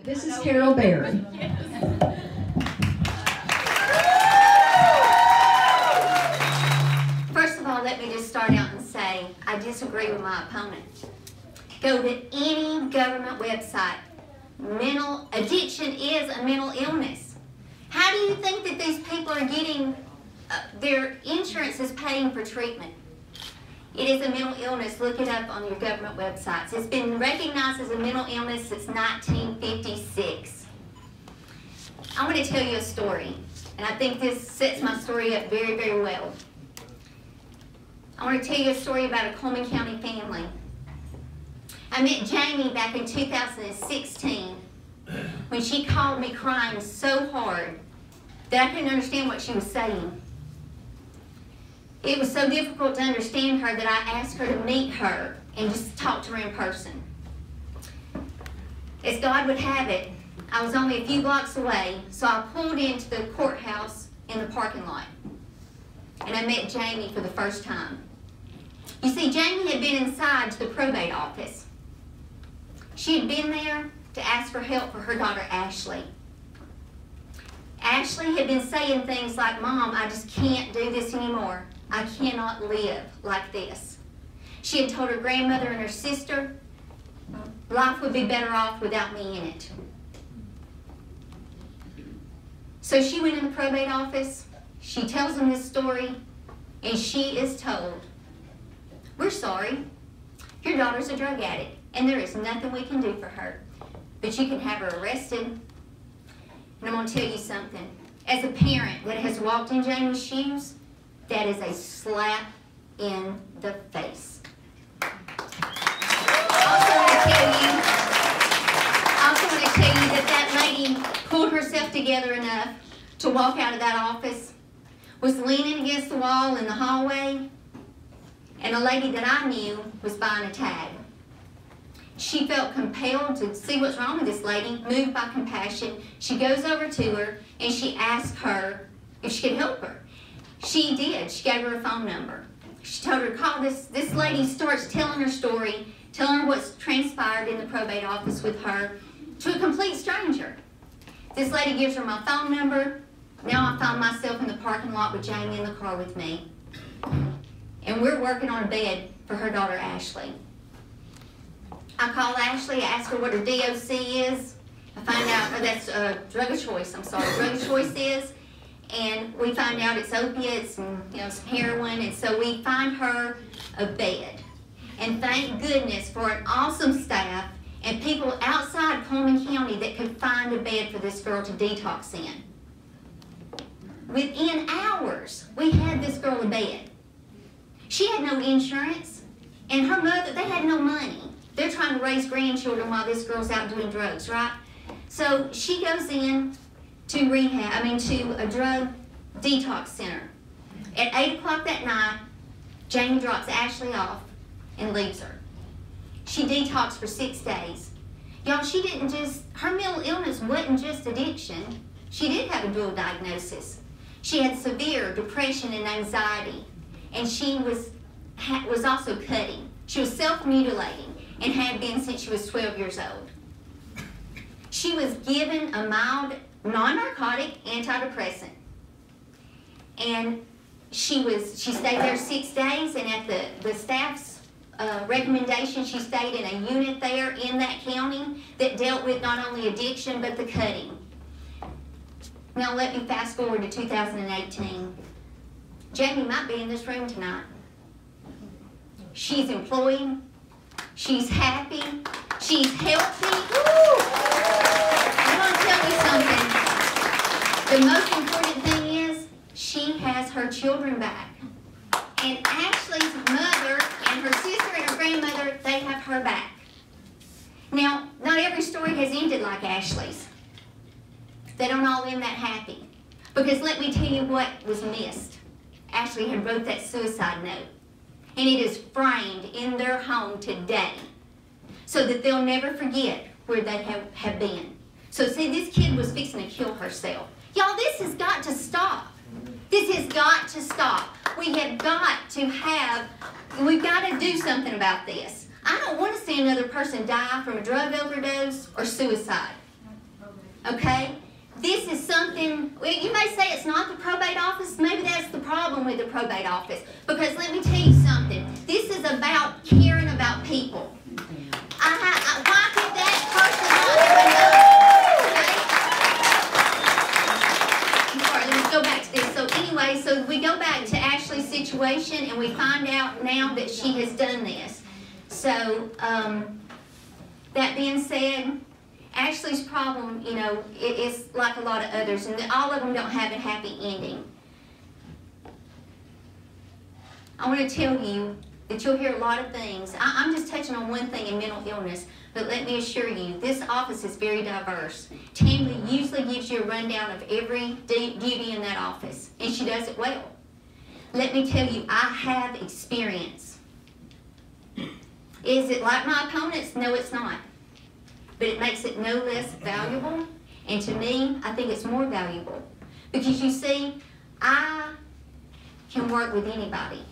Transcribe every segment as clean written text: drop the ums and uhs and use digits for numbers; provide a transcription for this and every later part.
This is Carol Berry. First of all, let me just start out and say I disagree with my opponent. Go to any government website. Addiction is a mental illness. How do you think that these people are getting, their insurance is paying for treatment? It is a mental illness. Look it up on your government websites. It's been recognized as a mental illness since 1956. I want to tell you a story, and I think this sets my story up very, very well. I want to tell you a story about a Cullman County family. I met Jamie back in 2016 when she called me crying so hard that I couldn't understand what she was saying. It was so difficult to understand her that I asked her to meet her and just talk to her in person. As God would have it, I was only a few blocks away, so I pulled into the courthouse in the parking lot. And I met Jamie for the first time. You see, Jamie had been inside the probate office. She had been there to ask for help for her daughter, Ashley. Ashley had been saying things like, "Mom, I just can't do this anymore. I cannot live like this." She had told her grandmother and her sister, life would be better off without me in it. So she went in the probate office, she tells them this story, and she is told, "We're sorry, your daughter's a drug addict, and there is nothing we can do for her, but you can have her arrested." And I'm going to tell you something. As a parent that has walked in Jamie's shoes, that is a slap in the face. I also want to tell you that that lady pulled herself together enough to walk out of that office, was leaning against the wall in the hallway, and a lady that I knew was buying a tag. She felt compelled to see what's wrong with this lady, moved by compassion. She goes over to her and she asked her if she could help her. She did. She gave her a phone number. She told her to call this. This lady starts telling her story, telling her what's transpired in the probate office with her to a complete stranger. This lady gives her my phone number. Now I find myself in the parking lot with Jamie in the car with me. And we're working on a bed for her daughter, Ashley. I call Ashley, I ask her what her DOC is. I find out, that's drug of choice, drug of choice is. And we find out it's opiates and some heroin, and so we find her a bed. And thank goodness for an awesome staff and people outside Cullman County that could find a bed for this girl to detox in. Within hours, we had this girl a bed. She had no insurance, and her mother, they had no money. They're trying to raise grandchildren while this girl's out doing drugs, right? So she goes in to to a drug detox center. At 8 o'clock that night, Jamie drops Ashley off and leaves her. She detoxed for 6 days. Y'all, her mental illness wasn't just addiction. She did have a dual diagnosis. She had severe depression and anxiety, and she was also cutting. She was self-mutilating and had been since she was 12 years old. She was given a mild, non-narcotic antidepressant. And she stayed there 6 days, and at the staff's recommendation, she stayed in a unit there in that county that dealt with not only addiction, but the cutting. Now let me fast forward to 2018. Jamie might be in this room tonight. She's employed. She's happy. She's healthy. Woo! I want to tell you something. The most important thing is she has her children back. And Ashley's mother and her sister and her grandmother, they have her back. Now, not every story has ended like Ashley's. They don't all end that happy. Because let me tell you what was missed. Ashley had wrote that suicide note. And it is framed in their home today so that they'll never forget where they have been. So see, this kid was fixing to kill herself. Y'all, this has got to stop. This has got to stop. We've got to do something about this. I don't want to see another person die from a drug overdose or suicide. Okay? This is something, well, you may say it's not the probate office. Maybe that's the problem with the probate office. Because let me tell you something. This is about caring about people. Why could that person not ever know? Okay? All right, let's go back to this. So anyway, so we go back to Ashley's situation and we find out now that she has done this. So, that being said, Ashley's problem, you know, it's like a lot of others, and all of them don't have a happy ending. I want to tell you that you'll hear a lot of things. I'm just touching on one thing in mental illness, but let me assure you, this office is very diverse. Tammy usually gives you a rundown of every duty in that office, and she does it well. Let me tell you, I have experience. Is it like my opponents? No, it's not. But it makes it no less valuable, and to me, I think it's more valuable. Because you see, I can work with anybody.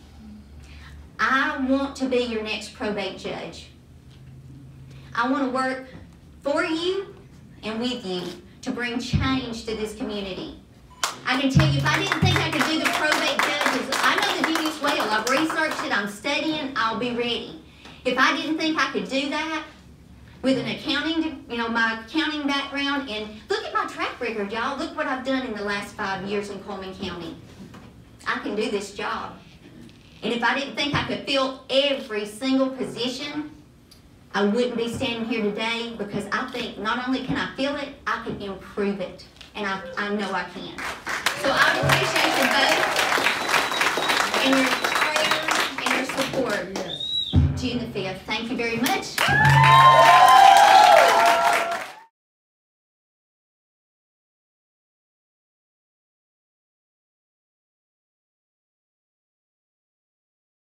I want to be your next probate judge. I want to work for you and with you to bring change to this community. I can tell you, if I didn't think I could do the probate judges, I know the duties well. I've researched it, I'm studying, I'll be ready. If I didn't think I could do that, with an accounting, you know, my accounting background, and look at my track record, y'all. Look what I've done in the last 5 years in Cullman County. I can do this job. And if I didn't think I could fill every single position, I wouldn't be standing here today, because I think not only can I fill it, I can improve it. And I know I can. So I appreciate the vote and your prayers and your support. June the 5th. Thank you very much.